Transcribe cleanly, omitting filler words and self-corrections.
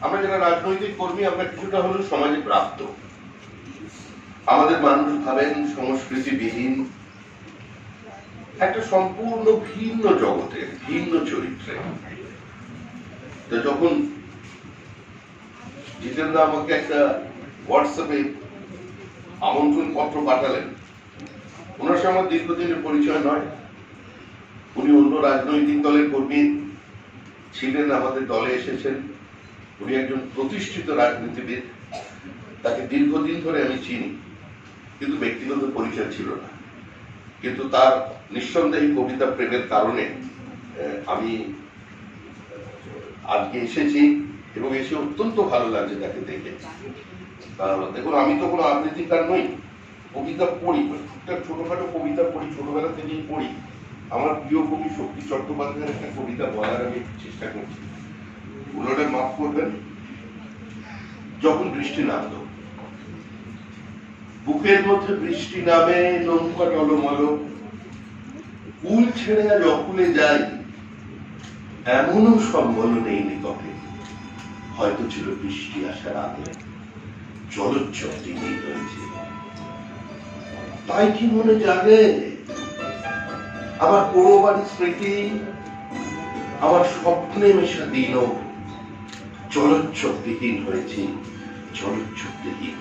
আমরা যারা রাজনৈতিক কর্মী আমরা কিছুটা হলেও সমাজে প্রাপ্ত। আমাদের মানুষ ভাবেন সংস্কৃতিবিহীন একটা সম্পূর্ণ ভিন্ন জগতে, ভিন্ন চরিত্রে। তো যখন জিতেন্দ্র আমাকে একটা হোয়াটসঅ্যাপে আমন্ত্রণ পত্র পাঠালেন, ওনার সঙ্গে আমার দীর্ঘদিনের পরিচয় নয়। উনি অন্য রাজনৈতিক দলের কর্মী ছিলেন, আমাদের দলে এসেছেন। উনি একজন প্রতিষ্ঠিত রাজনীতিবিদ, তাকে দীর্ঘদিন ধরে আমি চিনি, কিন্তু ব্যক্তিগত পরিচয় ছিল না। কিন্তু তার নিঃসন্দেহী কবিতা প্রেমের কারণে আমি আজকে এসেছি এবং এসে অত্যন্ত ভালো লাগছে তাকে দেখে। দেখুন, আমি তো কোনো আবৃত্তিকার নই, কবিতা পড়ি, একটা ছোটখাটো কবিতা পড়ি, ছোটবেলা থেকেই পড়ি। আমার প্রিয় কবি শক্তি চট্টোপাধ্যায়ের একটা কবিতা বলার আমি চেষ্টা করছি, ওনারা মাফ করবেন। যখন বৃষ্টি নামলো, বুকের মধ্যে বৃষ্টি নামে, নৌকা টলমল, কুল ছেড়ে আজ অকুলে যাই, এমনও সম্বল নেই নিকটে, হয়তো ছিল বৃষ্টি আসার আগে, জলোচ্ছ্বাস দিনই হয়েছে। তাই কি মনে জাগে আমার পোড়ো বাড়ির স্মৃতি, আমার স্বপ্নে মেশা দিন, জলোচ্ছ্বাসবিহীন হয়েছে, জলোচ্ছ্বাসবিহীন।